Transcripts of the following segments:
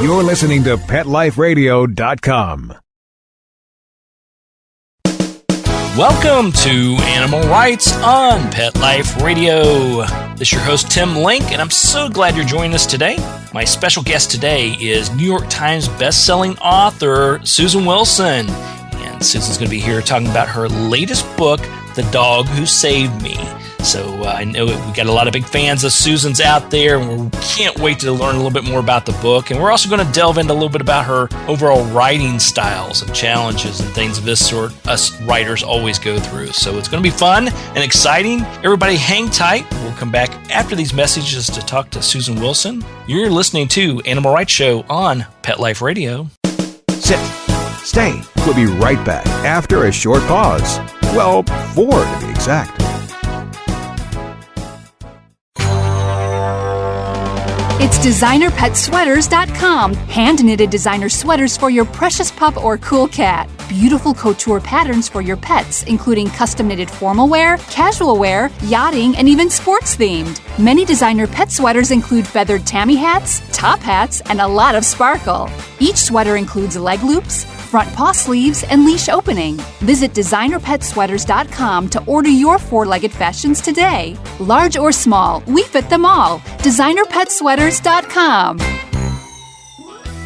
You're listening to PetLifeRadio.com. Welcome to Animal Rights on Pet Life Radio. This is your host, Tim Link, and I'm so glad you're joining us today. My special guest today is New York Times bestselling author Susan Wilson. And Susan's going to be here talking about her latest book, The Dog Who Saved Me. So I know we got a lot of big fans of Susan's out there, and we can't wait to learn a little bit more about the book. And we're also going to delve into a little bit about her overall writing styles and challenges and things of this sort us writers always go through. So it's going to be fun and exciting. Everybody hang tight. We'll come back after these messages to talk to Susan Wilson. You're listening to Animal Rights Show on Pet Life Radio. Sit. Stay. We'll be right back after a short pause. Well, 4 to be exact. It's DesignerPetSweaters.com. Hand-knitted designer sweaters for your precious pup or cool cat. Beautiful couture patterns for your pets, including custom-knitted formal wear, casual wear, yachting, and even sports-themed. Many designer pet sweaters include feathered tammy hats, top hats, and a lot of sparkle. Each sweater includes leg loops, front paw sleeves, and leash opening. Visit DesignerPetSweaters.com to order your 4-legged fashions today. Large or small, we fit them all. DesignerPetSweaters.com.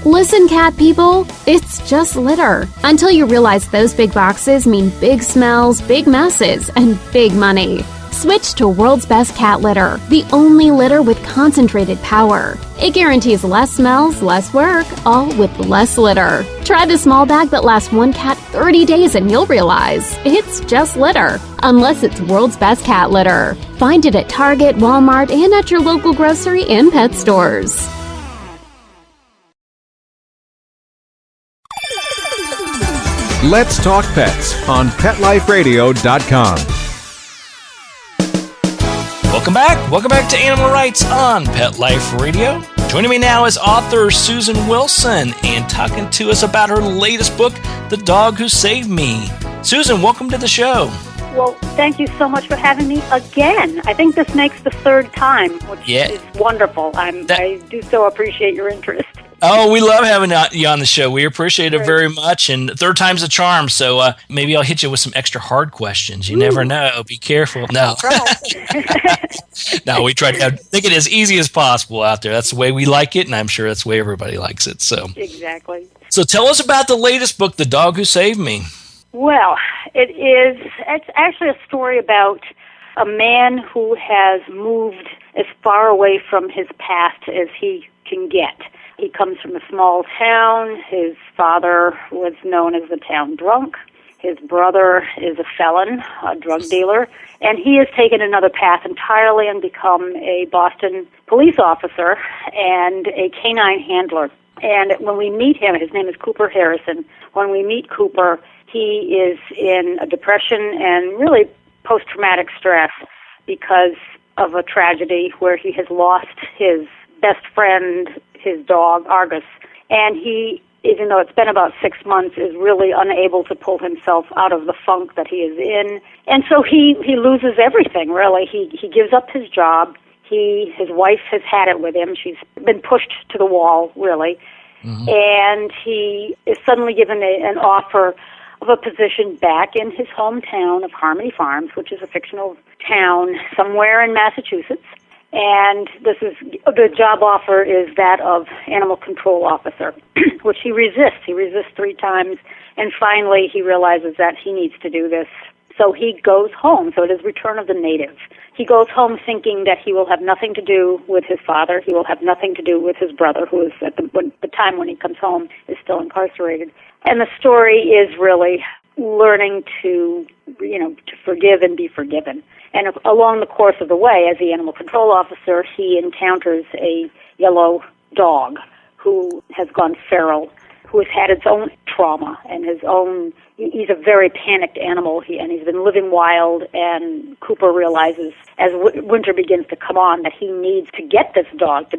Listen, cat people, it's just litter. Until you realize those big boxes mean big smells, big messes, and big money. Switch to World's Best Cat Litter, the only litter with concentrated power. It guarantees less smells, less work, all with less litter. Try the small bag that lasts one cat 30 days and you'll realize it's just litter, unless it's World's Best Cat Litter. Find it at Target, Walmart, and at your local grocery and pet stores. Let's Talk Pets on PetLifeRadio.com. Welcome back. Welcome back to Animal Rights on Pet Life Radio. Joining me now is author Susan Wilson and talking to us about her latest book, The Dog Who Saved Me. Susan, welcome to the show. Well, thank you so much for having me again. I think this makes the 3rd time, which is wonderful. I do so appreciate your interest. Oh, we love having you on the show. We appreciate it very much. And 3rd time's a charm. So maybe I'll hit you with some extra hard questions. You never know. Be careful. No. No, we try to make it as easy as possible out there. That's the way we like it, and I'm sure that's the way everybody likes it. So exactly. So tell us about the latest book, The Dog Who Saved Me. Well, it's actually a story about a man who has moved as far away from his past as he can get. He comes from a small town. His father was known as the town drunk. His brother is a felon, a drug dealer, and he has taken another path entirely and become a Boston police officer and a canine handler. And when we meet him, his name is Cooper Harrison. When we meet Cooper, he is in a depression and really post-traumatic stress because of a tragedy where he has lost his best friend, his dog, Argus. And he, even though it's been about 6 months, is really unable to pull himself out of the funk that he is in. And so he loses everything, really. He gives up his job. His wife has had it with him. She's been pushed to the wall, really. Mm-hmm. And he is suddenly given an offer of a position back in his hometown of Harmony Farms, which is a fictional town somewhere in Massachusetts. And the job offer is that of animal control officer, which he resists. He resists 3 times, and finally he realizes that he needs to do this. So he goes home. So it is Return of the Native. He goes home thinking that he will have nothing to do with his father. He will have nothing to do with his brother, who is at the time when he comes home is still incarcerated. And the story is really learning to forgive and be forgiven. And along the course of the way, as the animal control officer, he encounters a yellow dog who has gone feral, who has had its own trauma and he's a very panicked animal, and he's been living wild, and Cooper realizes as winter begins to come on that he needs to get this dog, to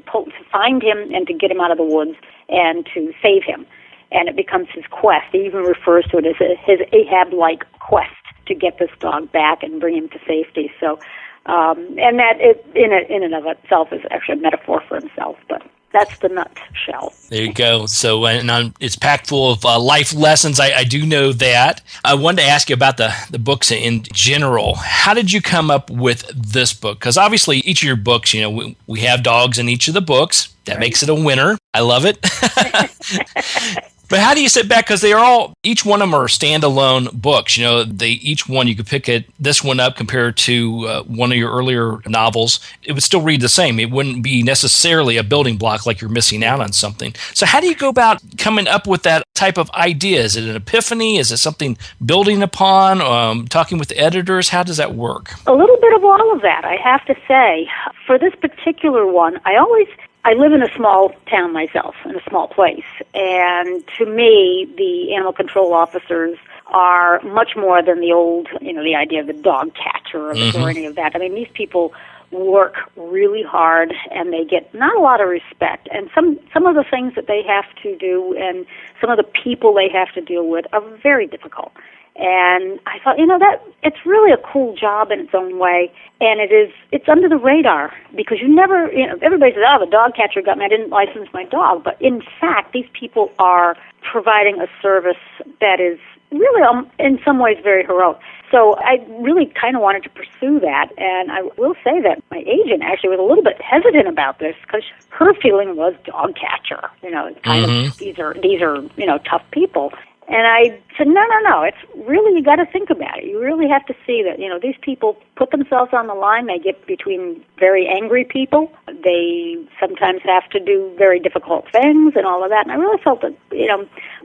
find him and to get him out of the woods and to save him. And it becomes his quest. He even refers to it as his Ahab-like quest to get this dog back and bring him to safety. So, and that in and of itself is actually a metaphor for himself. But That's the nutshell. There you go. So it's packed full of life lessons. I do know that. I wanted to ask you about the books in general. How did you come up with this book? Because obviously each of your books, we have dogs in each of the books. That makes it a winner. I love it. But how do you sit back? Because each one of them are standalone books. Each one, you could pick this one up compared to one of your earlier novels. It would still read the same. It wouldn't be necessarily a building block like you're missing out on something. So how do you go about coming up with that type of idea? Is it an epiphany? Is it something building upon? Talking with the editors? How does that work? A little bit of all of that, I have to say. For this particular one, I live in a small town myself, in a small place, and to me, the animal control officers are much more than the old, the idea of the dog catcher or any of that. I mean, these people work really hard, and they get not a lot of respect, and some of the things that they have to do and some of the people they have to deal with are very difficult. And I thought, that it's really a cool job in its own way, and it's under the radar because everybody says, the dog catcher got me, I didn't license my dog, but in fact, these people are providing a service that is really, in some ways, very heroic. So I really kind of wanted to pursue that, and I will say that my agent actually was a little bit hesitant about this because her feeling was dog catcher. These are tough people. And I said, no, it's really, you got to think about it. You really have to see that, these people put themselves on the line. They get between very angry people. They sometimes have to do very difficult things and all of that. And I really felt that,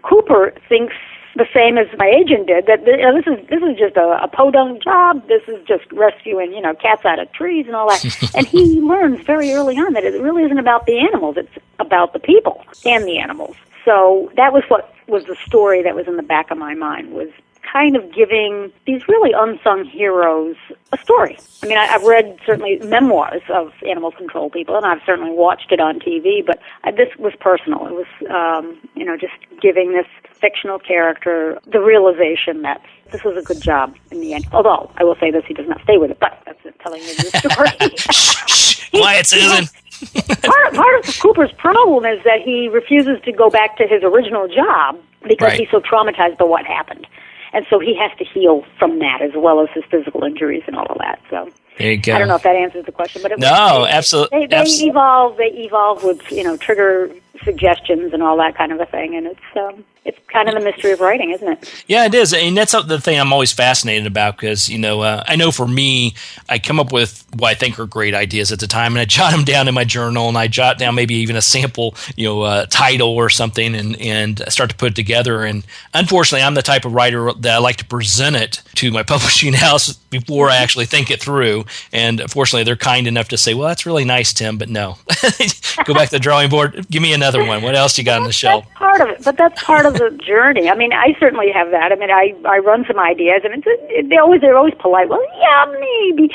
Cooper thinks the same as my agent did, that this is just a podunk job. This is just rescuing, cats out of trees and all that. And he learns very early on that it really isn't about the animals. It's about the people and the animals. So that was what was the story that was in the back of my mind, was kind of giving these really unsung heroes a story. I mean, I've read certainly memoirs of animal control people, and I've certainly watched it on TV, but this was personal. It was, just giving this fictional character the realization that this was a good job in the end. Although, I will say this, he does not stay with it, but that's telling you the story. Shh, quiet, Susan. Part of Cooper's problem is that he refuses to go back to his original job because he's so traumatized by what happened. And so he has to heal from that as well as his physical injuries and all of that. So there you go. I don't know if that answers the question, but absolutely. They evolve with trigger suggestions and all that kind of a thing, and it's kind of the mystery of writing, isn't it? Yeah, it is, and that's the thing I'm always fascinated about because I know for me, I come up with what I think are great ideas at the time, and I jot them down in my journal, and I jot down maybe even a sample, title or something, and start to put it together. And unfortunately, I'm the type of writer that I like to present it to my publishing house before I actually think it through. And unfortunately, they're kind enough to say, "Well, that's really nice, Tim, but no, go back to the drawing board. Give me another one. What else you got on the shelf?" That's part of it, but that's part of the journey. I mean, I certainly have that. I mean, I run some ideas, and they're always polite. Well, yeah, maybe.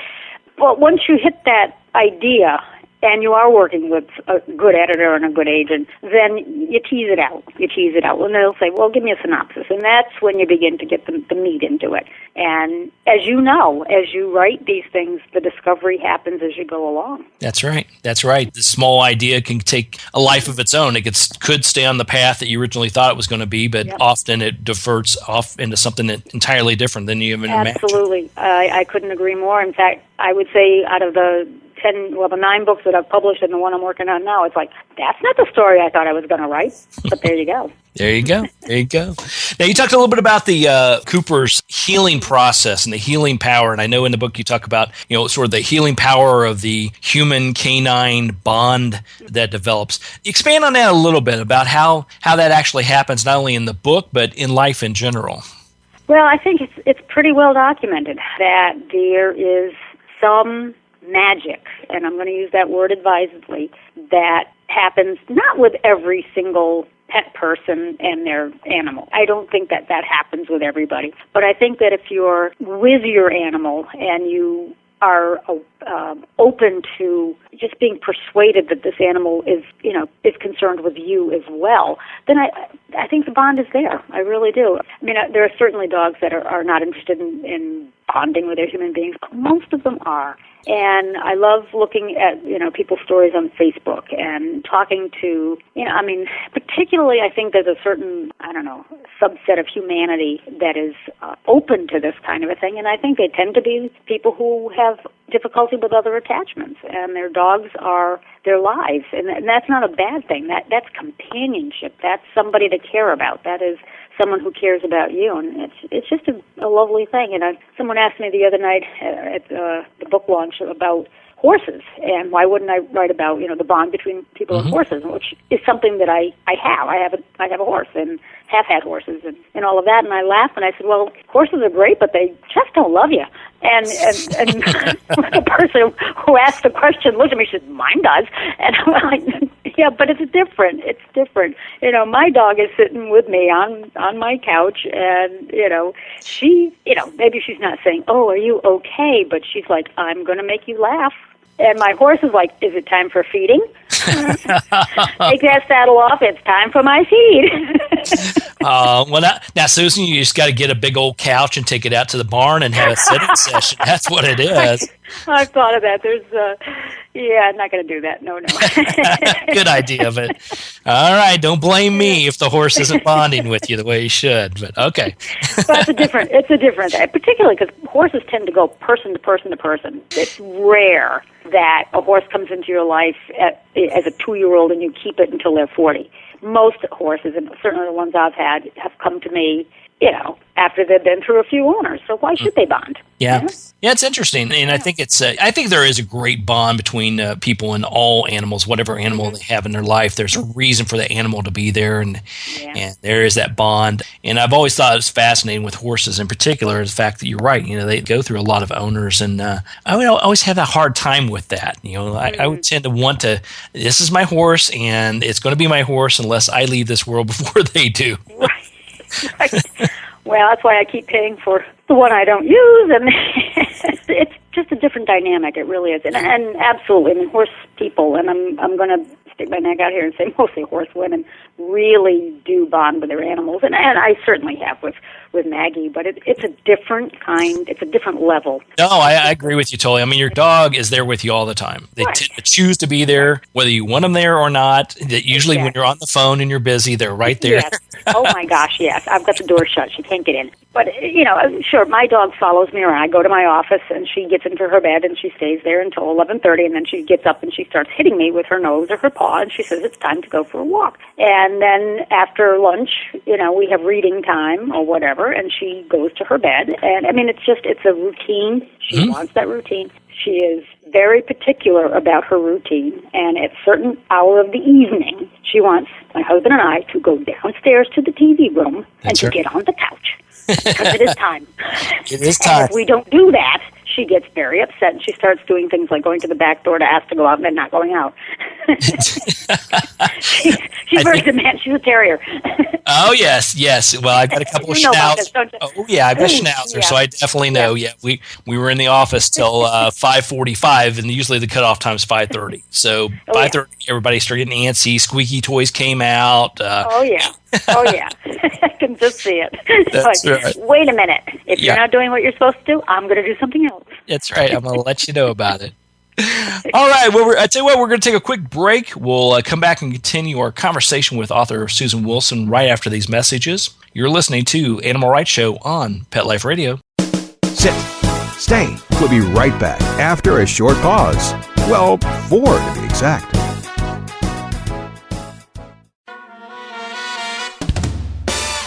But once you hit that idea, and you are working with a good editor and a good agent, then you tease it out. And they'll say, well, give me a synopsis. And that's when you begin to get the meat into it. And as you know, as you write these things, the discovery happens as you go along. That's right. The small idea can take a life of its own. It could stay on the path that you originally thought it was going to be, but often it diverts off into something entirely different than you even imagined. Absolutely. I couldn't agree more. In fact, I would say out of the 9 books that I've published and the one I'm working on now, it's like, that's not the story I thought I was going to write, but there you go. There you go. Now, you talked a little bit about the Cooper's healing process and the healing power, and I know in the book you talk about, sort of the healing power of the human-canine bond that develops. Expand on that a little bit about how that actually happens, not only in the book, but in life in general. Well, I think it's pretty well documented that there is some magic, and I'm going to use that word advisedly, that happens not with every single pet person and their animal. I don't think that happens with everybody. But I think that if you're with your animal and you are open to just being persuaded that this animal is concerned with you as well, then I think the bond is there. I really do. I mean, there are certainly dogs that are not interested in bonding with their human beings, but most of them are. And I love looking at, people's stories on Facebook and talking to, particularly I think there's a certain, subset of humanity that is open to this kind of a thing. And I think they tend to be people who have difficulty with other attachments, and their dogs are their lives. And that's not a bad thing. That's companionship. That's somebody to care about. That is someone who cares about you, and it's just a lovely thing. And someone asked me the other night at the book launch about horses, and why wouldn't I write about the bond between people and horses, which is something that I have. I have a horse and have had horses and all of that. And I laughed and I said, well, horses are great, but they just don't love you. And the person who asked the question looked at me and said, mine does. And I'm like, yeah, but it's different. It's different. My dog is sitting with me on my couch, and, she, maybe she's not saying, oh, are you okay? But she's like, I'm going to make you laugh. And my horse is like, is it time for feeding? Take that saddle off. It's time for my feed. Now, Susan, you just got to get a big old couch and take it out to the barn and have a sitting session. That's what it is. I've thought of that. I'm not going to do that. No. Good idea of it. All right, don't blame me if the horse isn't bonding with you the way he should. But okay. But it's a different thing, particularly because horses tend to go person to person to person. It's rare that a horse comes into your life as a 2-year-old and you keep it until they're 40. Most horses, and certainly the ones I've had, have come to me, after they've been through a few owners. So why should they bond? Yeah. Yeah, it's interesting. And I think I think there is a great bond between people and all animals, whatever animal they have in their life. There's a reason for the animal to be there, and there is that bond. And I've always thought it was fascinating with horses in particular, the fact that you're right. They go through a lot of owners, and I would always have a hard time with that. I would tend to want to, this is my horse, and it's going to be my horse unless I leave this world before they do. Right. Well, that's why I keep paying for the one I don't use, and it's just a different dynamic. It really is, and absolutely, horse people, and I'm going to stick my neck out here and say mostly horse women really do bond with their animals, and I certainly have with Maggie, but it's a different kind, it's a different level. No, I agree with you totally. I mean, your dog is there with you all the time. They tend to choose to be there, whether you want them there or not. Usually when you're on the phone and you're busy, they're right there. Yes. Oh my gosh, yes. I've got the door shut. She can't get in. But, sure, my dog follows me around. I go to my office, and she gets into her bed, and she stays there until 11:30, and then she gets up, and she starts hitting me with her nose or her paw, and she says it's time to go for a walk. And then after lunch, we have reading time or whatever, and she goes to her bed. And, I mean, it's a routine. She wants that routine. She is very particular about her routine, and at a certain hour of the evening, she wants my husband and I to go downstairs to the TV room and to get on the couch. Because it is time. It is time. And if we don't do that, she gets very upset, and she starts doing things like going to the back door to ask to go out and then not going out. She's very demanding. She's a terrier. Oh, yes. Well, I've got a couple of schnauzers. Oh, yeah, I've got schnauzers, so I definitely know. Yeah, we were in the office till 5:45, and usually the cutoff time is 5:30. So 5:30, everybody started getting antsy. Squeaky toys came out. Oh, yeah. I can just see it. That's right. Wait a minute. If you're not doing what you're supposed to do, I'm going to do something else. That's right. I'm going to let you know about it. All right. Well, I tell you what, we're going to take a quick break. We'll come back and continue our conversation with author Susan Wilson right after these messages. You're listening to Animal Rights Show on Pet Life Radio. Sit. Stay. We'll be right back after a short pause. Well, 4 to be exact.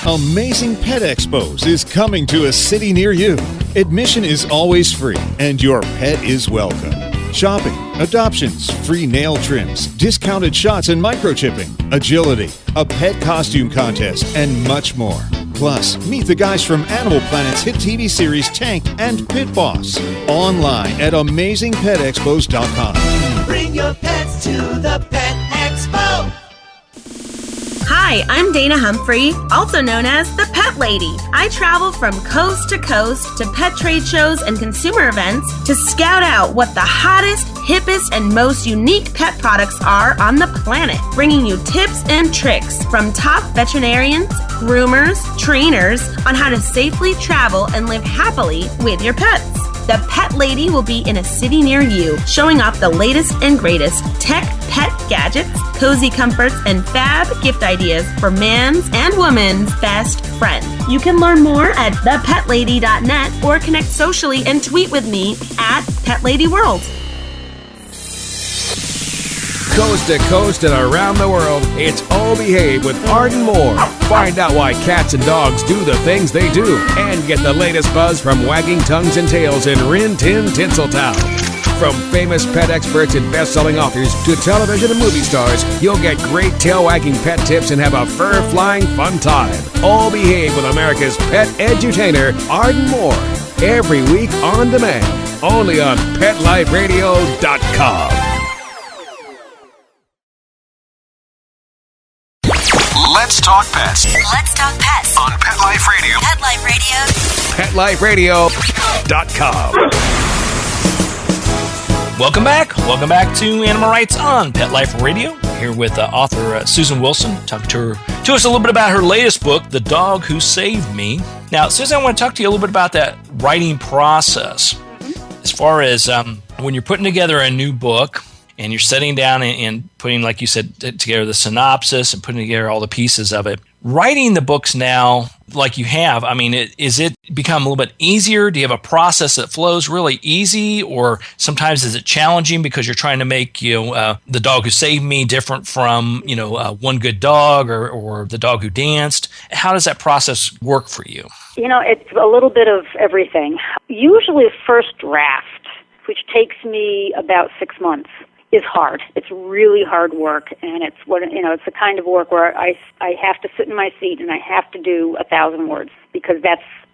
Amazing Pet Expos is coming to a city near you. Admission is always free, and your pet is welcome. Shopping, adoptions, free nail trims, discounted shots and microchipping, agility, a pet costume contest, and much more. Plus, meet the guys from Animal Planet's hit TV series Tank and Pit Boss. Online at AmazingPetExpos.com. Bring your pets to the Pet Expo. Hi, Hi, I'm Dana Humphrey, also known as the Pet Lady. I travel from coast to coast to pet trade shows and consumer events to scout out what the hottest, hippest, and most unique pet products are on the planet, bringing you tips and tricks from top veterinarians, groomers, trainers on how to safely travel and live happily with your pets. The Pet Lady will be in a city near you, showing off the latest and greatest tech pet gadgets, cozy comforts, and fab gift ideas for man's and woman's best friend. You can learn more at thepetlady.net or connect socially and tweet with me at PetLadyWorld. Coast to coast and around the world, it's All Behave with Arden Moore. Find out why cats and dogs do the things they do and get the latest buzz from wagging tongues and tails in Rin Tin Tinseltown. From famous pet experts and best-selling authors to television and movie stars, you'll get great tail-wagging pet tips and have a fur-flying fun time. All Behave with America's pet edutainer, Arden Moore. Every week on demand, only on PetLifeRadio.com. Let's talk pets. Let's talk pets On Pet Life Radio. Pet Life Radio. PetLifeRadio.com. Welcome back. Welcome back to Animal Rights on Pet Life Radio. Here with author Susan Wilson. Talk to us a little bit about her latest book, The Dog Who Saved Me. Now, Susan, I want to talk to you a little bit about that writing process. As far as when you're putting together a new book, and you're sitting down and putting, like you said, together the synopsis and putting together all the pieces of it. Writing the books now, like you have, I mean, is it become a little bit easier? Do you have a process that flows really easy? Or sometimes is it challenging because you're trying to make, The Dog Who Saved Me different from, One Good Dog or The Dog Who Danced? How does that process work for you? It's a little bit of everything. Usually first draft, which takes me about 6 months, is hard. It's really hard work, and it's it's the kind of work where I have to sit in my seat and I have to do 1,000 words because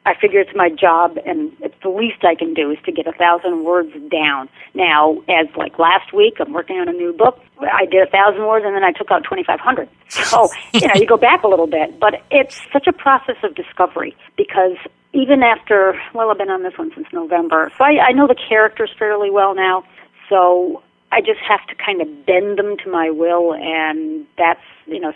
I figure it's my job, and it's the least I can do is to get 1,000 words down. Now, as like last week, I'm working on a new book. I did 1,000 words, and then I took out 2,500. So you go back a little bit, but it's such a process of discovery because even after I've been on this one since November, so I know the characters fairly well now. So I just have to kind of bend them to my will, and that's,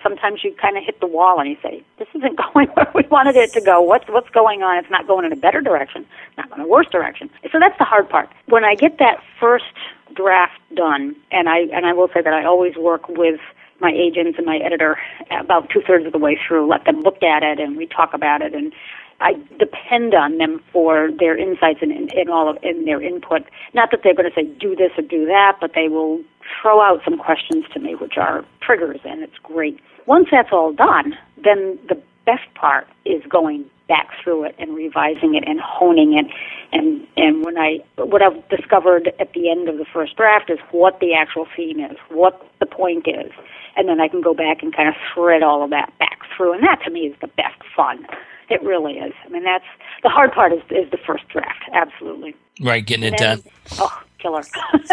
sometimes you kind of hit the wall and you say, this isn't going where we wanted it to go. What's going on? It's not going in a better direction. It's not going in a worse direction. So that's the hard part. When I get that first draft done, and I will say that I always work with my agents and my editor about 2/3 of the way through, let them look at it, and we talk about it, and I depend on them for their insights and their input. Not that they're going to say do this or do that, but they will throw out some questions to me, which are triggers, and it's great. Once that's all done, then the best part is going back through it and revising it and honing it. And what I've discovered at the end of the first draft is what the actual theme is, what the point is, and then I can go back and kind of thread all of that back through, and that to me is the best fun. It really is. I mean, that's the hard part is the first draft. Absolutely. Right, getting it done. Oh, killer.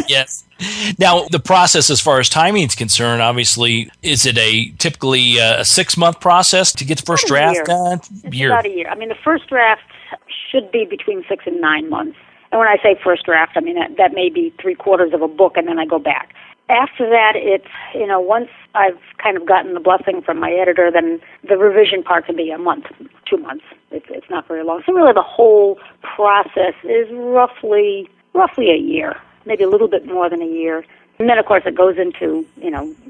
Yes. Now, the process as far as timing is concerned, obviously, is it typically a 6-month process to get the first draft done? It's about a year. I mean, the first draft should be between 6 and 9 months. And when I say first draft, I mean that may be 3/4 of a book, and then I go back. After that, it's, once I've kind of gotten the blessing from my editor, then the revision part can be a month, 2 months. It's not very long. So really the whole process is roughly a year, maybe a little bit more than a year. And then, of course, it goes into,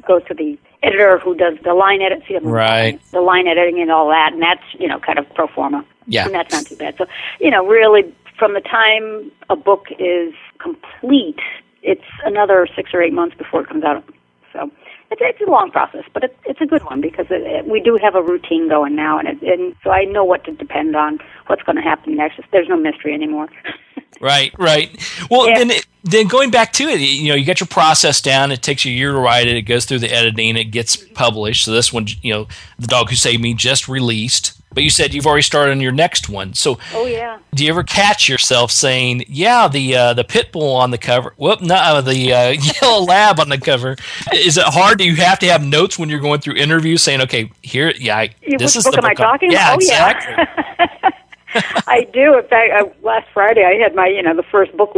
goes to the editor who does the line edits, right. The line editing and all that, and that's, kind of pro forma. Yeah. And that's not too bad. So, really, from the time a book is complete, it's another 6 or 8 months before it comes out. So it's a long process, but it's a good one because we do have a routine going now, and so I know what to depend on, what's going to happen next. There's no mystery anymore. Right. Well, Yeah. then going back to it, you got your process down. It takes you a year to write it. It goes through the editing. It gets published. So this one, The Dog Who Saved Me just released. But you said you've already started on your next one. So, Oh yeah. do you ever catch yourself saying, "Yeah, the pit bull on the cover"? The yellow lab on the cover. Is it hard? Do you have to have notes when you're going through interviews, saying, "Okay, here, this is Which book the am I book." talking? Yeah, Oh, exactly. Yeah. I do. In fact, last Friday I had my, the first book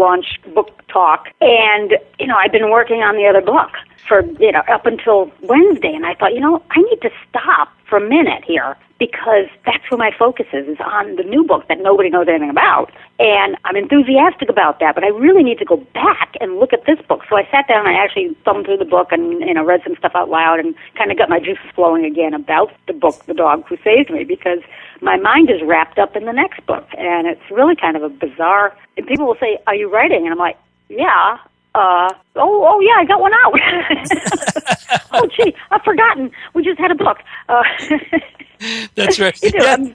talk, and I've been working on the other book for up until Wednesday, and I thought, I need to stop for a minute here because that's where my focus is on the new book that nobody knows anything about, and I'm enthusiastic about that, but I really need to go back and look at this book. So I sat down and I actually thumbed through the book and read some stuff out loud and kind of got my juices flowing again about the book, The Dog Who Saved Me, because my mind is wrapped up in the next book, and it's really kind of a bizarre. And people will say, "Are you writing?" And I'm like, "Yeah." Yeah, I got one out. Oh, gee, I've forgotten. We just had a book. That's right.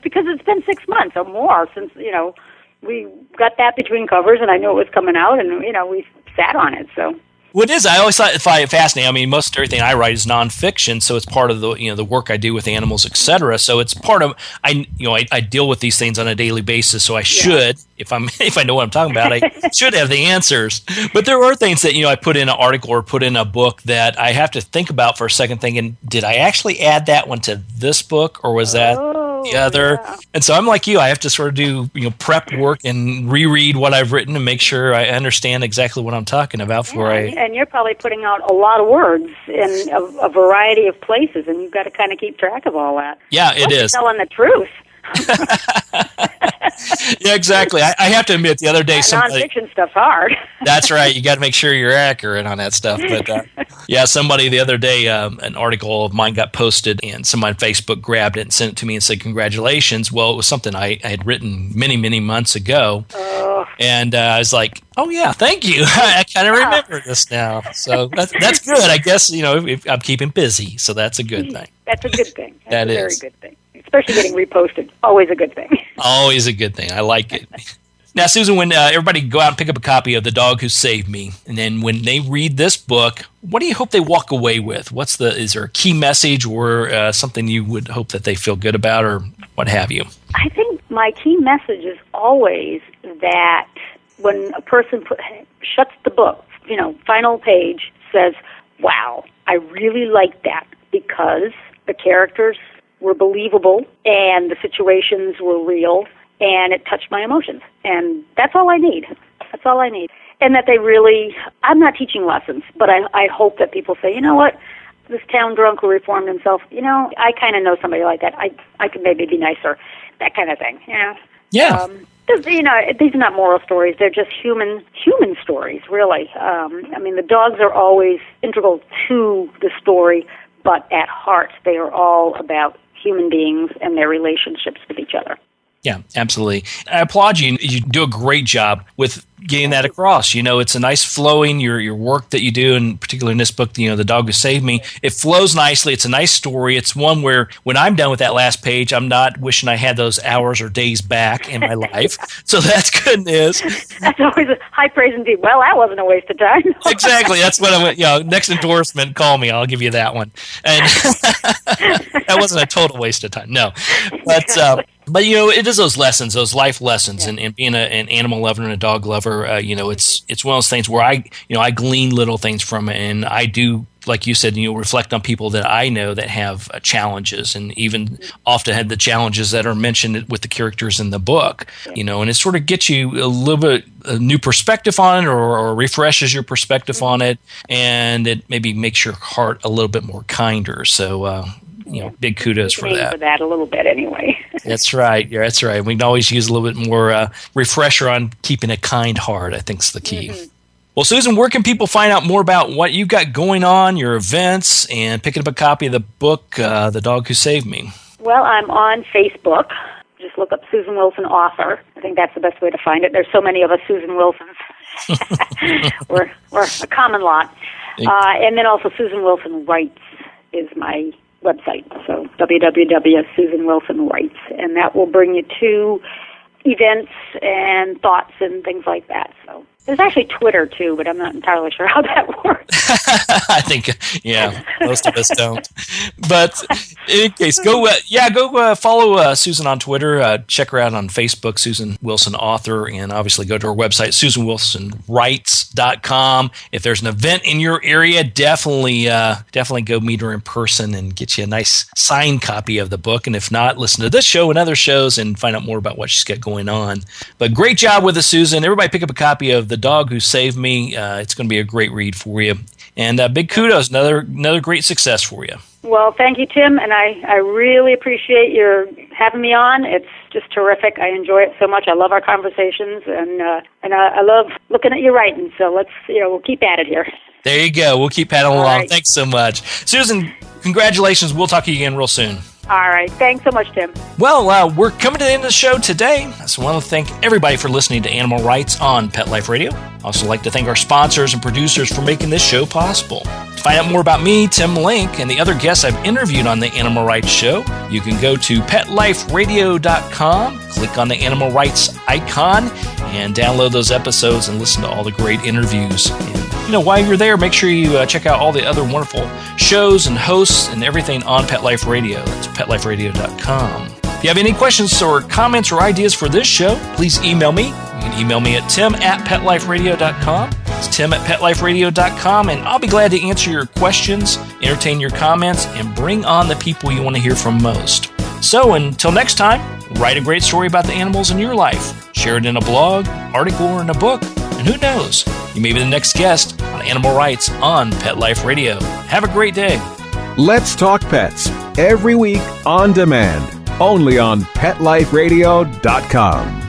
Because it's been 6 months or more since we got that between covers, and I knew it was coming out, and we sat on it. So. What is? I always find it fascinating. I mean, most everything I write is nonfiction, so it's part of the the work I do with animals, etc. So it's part of I deal with these things on a daily basis. So I should, if I know what I'm talking about, I should have the answers. But there are things that I put in an article or put in a book that I have to think about for a second, thinking, did I actually add that one to this book, or was that the other? Yeah. And so I'm like you. I have to sort of do prep work and reread what I've written and make sure I understand exactly what I'm talking about before And you're probably putting out a lot of words in a variety of places, and you've got to kind of keep track of all that. Yeah, it is. Telling the truth. Yeah, exactly. I have to admit, the other day, nonfiction stuff's hard. That's right. You got to make sure you're accurate on that stuff. But somebody the other day, an article of mine got posted, and somebody on Facebook grabbed it and sent it to me and said, "Congratulations." Well, it was something I had written many, many months ago. And I was like, "Oh yeah, thank you. I kind of remember this now." So that's good. I guess if I'm keeping busy, so that's a good thing. That's a good thing. That's a very good thing. Especially getting reposted, always a good thing. Always a good thing. I like it. Now, Susan, when everybody go out and pick up a copy of The Dog Who Saved Me, and then when they read this book, what do you hope they walk away with? Is there a key message or something you would hope that they feel good about, or what have you? I think my key message is always that when a person shuts the book, final page, says, "Wow, I really liked that because the characters were believable and the situations were real and it touched my emotions." And that's all I need. That's all I need. And that they really, I'm not teaching lessons, but I hope that people say, "You know what, this town drunk who reformed himself, I kind of know somebody like that. I could maybe be nicer." That kind of thing, Yeah. These are not moral stories. They're just human stories, really. The dogs are always integral to the story, but at heart, they are all about human beings and their relationships with each other. Yeah, absolutely. I applaud you. You do a great job with getting that across. It's a nice flowing, your work that you do, and particularly in this book, The Dog Who Saved Me, it flows nicely. It's a nice story. It's one where when I'm done with that last page, I'm not wishing I had those hours or days back in my life. So that's good news. That's always a high praise indeed. Well, that wasn't a waste of time. Exactly. That's what I went, next endorsement, call me. I'll give you that one. And that wasn't a total waste of time. No. But it is those lessons, those life lessons, and being an animal lover and a dog lover. It's one of those things where I glean little things from it, and I do, like you said, reflect on people that I know that have challenges, and even often had the challenges that are mentioned with the characters in the book. And it sort of gets you a little bit a new perspective on it, or refreshes your perspective on it, and it maybe makes your heart a little bit more kinder. So. Big kudos for that. For that a little bit, anyway. That's right. Yeah, that's right. We can always use a little bit more refresher on keeping a kind heart, I think is the key. Mm-hmm. Well, Susan, where can people find out more about what you've got going on, your events, and picking up a copy of the book, The Dog Who Saved Me? Well, I'm on Facebook. Just look up Susan Wilson Author. I think that's the best way to find it. There's so many of us Susan Wilsons. we're a common lot. And then also Susan Wilson Writes is my website, so www.susanwilsonwrites, and that will bring you to events and thoughts and things like that. So there's actually Twitter too, but I'm not entirely sure how that works. I think, most of us don't. But in any case, go follow Susan on Twitter. Check her out on Facebook, Susan Wilson Author, and obviously go to her website, SusanWilsonWrites.com. If there's an event in your area, definitely go meet her in person and get you a nice signed copy of the book. And if not, listen to this show and other shows and find out more about what she's got going on. But great job with it, Susan. Everybody pick up a copy of The Dog Who Saved Me. It's going to be a great read for you. And big kudos, another great success for you. Well, thank you, Tim, and I really appreciate your having me on. It's just terrific. I enjoy it so much. I love our conversations, and I love looking at your writing. So we'll keep at it here. There you go. We'll keep paddling along. Right. Thanks so much, Susan. Congratulations. We'll talk to you again real soon. All right. Thanks so much, Tim. Well, we're coming to the end of the show today. So I want to thank everybody for listening to Animal Rights on Pet Life Radio. I also like to thank our sponsors and producers for making this show possible. To find out more about me, Tim Link, and the other guests I've interviewed on the Animal Rights Show, you can go to PetLifeRadio.com, click on the Animal Rights icon, and download those episodes and listen to all the great interviews. And while you're there, make sure you check out all the other wonderful shows and hosts and everything on Pet Life Radio. That's PetLifeRadio.com. If you have any questions or comments or ideas for this show, please email me. You can email me at tim@PetLifeRadio.com. It's tim@PetLifeRadio.com, and I'll be glad to answer your questions, entertain your comments, and bring on the people you want to hear from most. So until next time, write a great story about the animals in your life. Share it in a blog, article, or in a book. And who knows, you may be the next guest on Animal Rights on Pet Life Radio. Have a great day. Let's Talk Pets, every week on demand, only on PetLifeRadio.com.